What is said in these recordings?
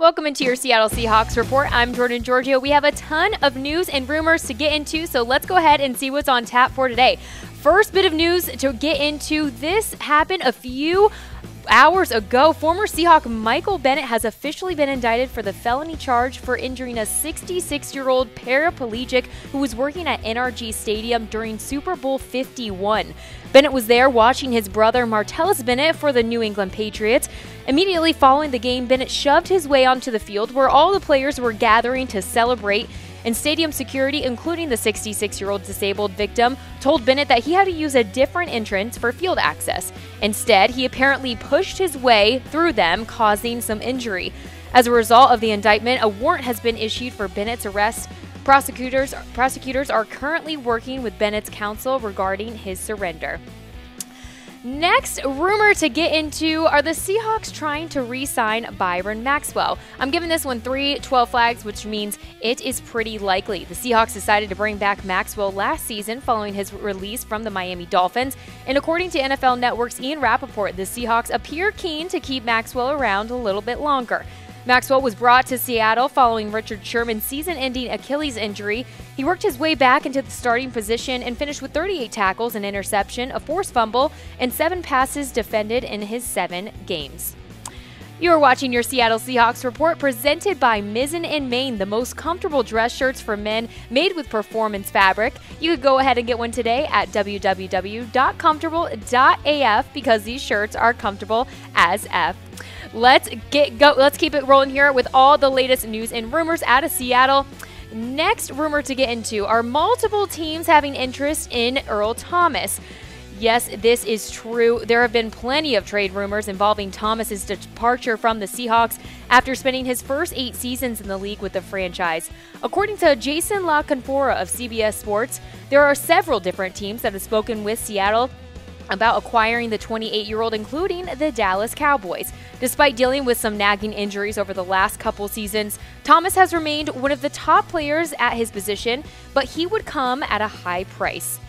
Welcome into your Seattle Seahawks Report. I'm Jordan Giorgio. We have a ton of news and rumors to get into, so let's go ahead and see what's on tap for today. First bit of news to get into, this happened a few hours ago. Former Seahawk Michael Bennett has officially been indicted for the felony charge for injuring a 66-year-old paraplegic who was working at NRG Stadium during Super Bowl 51. Bennett was there watching his brother Martellus Bennett for the New England Patriots. Immediately following the game, Bennett shoved his way onto the field where all the players were gathering to celebrate, and stadium security, including the 66-year-old disabled victim, told Bennett that he had to use a different entrance for field access. Instead, he apparently pushed his way through them, causing some injury. As a result of the indictment, a warrant has been issued for Bennett's arrest. Prosecutors are currently working with Bennett's counsel regarding his surrender. Next rumor to get into, are the Seahawks trying to re-sign Byron Maxwell? I'm giving this one 3-12 flags, which means it is pretty likely. The Seahawks decided to bring back Maxwell last season following his release from the Miami Dolphins. And according to NFL Network's Ian Rappaport, the Seahawks appear keen to keep Maxwell around a little bit longer. Maxwell was brought to Seattle following Richard Sherman's season-ending Achilles injury. He worked his way back into the starting position and finished with 38 tackles, an interception, a forced fumble, and 7 passes defended in his 7 games. You are watching your Seattle Seahawks Report, presented by Mizzen & Main, the most comfortable dress shirts for men made with performance fabric. You could go ahead and get one today at www.comfortable.af because these shirts are comfortable as F. Let's keep it rolling here with all the latest news and rumors out of Seattle. Next rumor to get into, are multiple teams having interest in Earl Thomas? Yes, this is true. There have been plenty of trade rumors involving Thomas's departure from the Seahawks after spending his first 8 seasons in the league with the franchise. According to Jason La Canfora of CBS Sports, there are several different teams that have spoken with Seattle about acquiring the 28-year-old, including the Dallas Cowboys. Despite dealing with some nagging injuries over the last couple seasons, Thomas has remained one of the top players at his position, but he would come at a high price.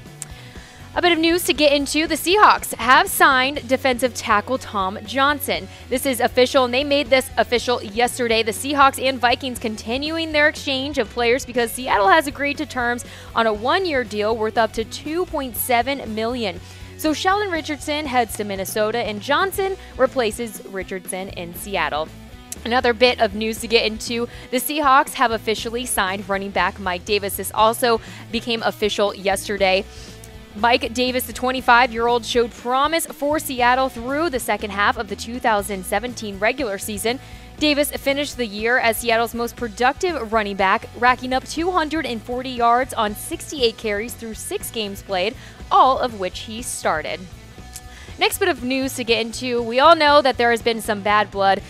A bit of news to get into, the Seahawks have signed defensive tackle Tom Johnson. This is official, and they made this official yesterday. The Seahawks and Vikings continuing their exchange of players because Seattle has agreed to terms on a 1-year deal worth up to $2.7 million. So Sheldon Richardson heads to Minnesota, and Johnson replaces Richardson in Seattle. Another bit of news to get into, the Seahawks have officially signed running back Mike Davis. This also became official yesterday. Mike Davis, the 25-year-old, showed promise for Seattle through the second half of the 2017 regular season. Davis finished the year as Seattle's most productive running back, racking up 240 yards on 68 carries through 6 games played, all of which he started. Next bit of news to get into, we all know that there has been some bad blood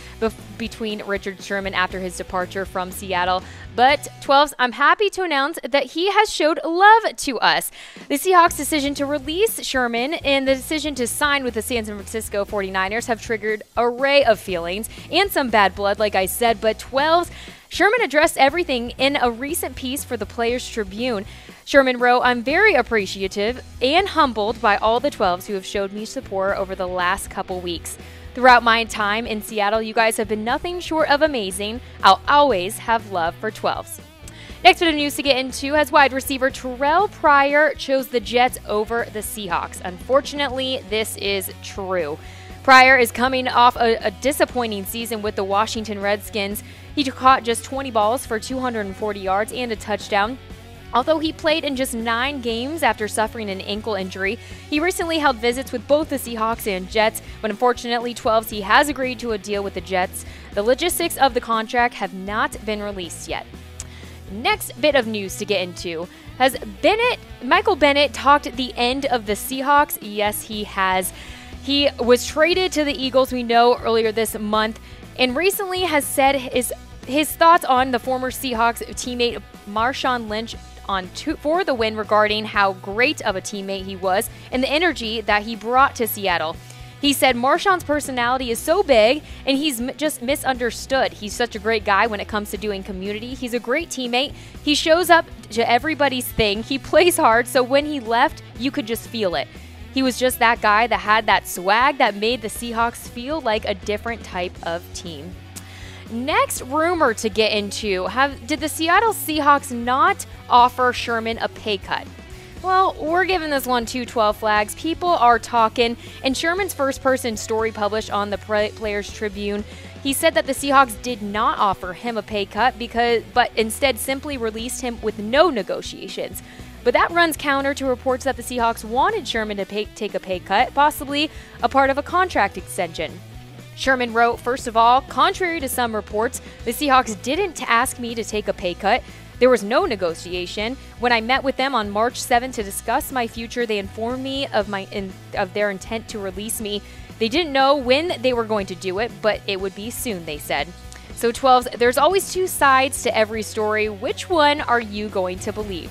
between Richard Sherman after his departure from Seattle. But 12s, I'm happy to announce that he has showed love to us. The Seahawks' decision to release Sherman and the decision to sign with the San Francisco 49ers have triggered an array of feelings and some bad blood, like I said. But 12s, Sherman addressed everything in a recent piece for the Players Tribune. Sherman wrote, "I'm very appreciative and humbled by all the 12s who have showed me support over the last couple weeks. Throughout my time in Seattle, you guys have been nothing short of amazing. I'll always have love for 12s." Next bit of news to get into, has wide receiver Terrelle Pryor chose the Jets over the Seahawks. Unfortunately, this is true. Pryor is coming off a disappointing season with the Washington Redskins. He caught just 20 balls for 240 yards and a touchdown. Although he played in just 9 games after suffering an ankle injury, he recently held visits with both the Seahawks and Jets, but unfortunately, 12s, he has agreed to a deal with the Jets. The logistics of the contract have not been released yet. Next bit of news to get into, has Michael Bennett talked the end of the Seahawks? Yes, he has. He was traded to the Eagles, we know, earlier this month, and recently has said his thoughts on the former Seahawks teammate Marshawn Lynch for the win, regarding how great of a teammate he was and the energy that he brought to Seattle. He said Marshawn's personality is so big and he's just misunderstood. He's such a great guy when it comes to doing community. He's a great teammate. He shows up to everybody's thing. He plays hard, so when he left, you could just feel it. He was just that guy that had that swag that made the Seahawks feel like a different type of team. Next rumor to get into, did the Seattle Seahawks not offer Sherman a pay cut? Well, we're giving this one 212 flags. People are talking. In Sherman's first-person story published on the Players Tribune, he said that the Seahawks did not offer him a pay cut but instead simply released him with no negotiations. But that runs counter to reports that the Seahawks wanted Sherman to take a pay cut, possibly a part of a contract extension. Sherman wrote, "First of all, contrary to some reports, the Seahawks didn't ask me to take a pay cut. There was no negotiation. When I met with them on March 7th to discuss my future, they informed me of their intent to release me. They didn't know when they were going to do it, but it would be soon," they said. So 12s, there's always two sides to every story. Which one are you going to believe?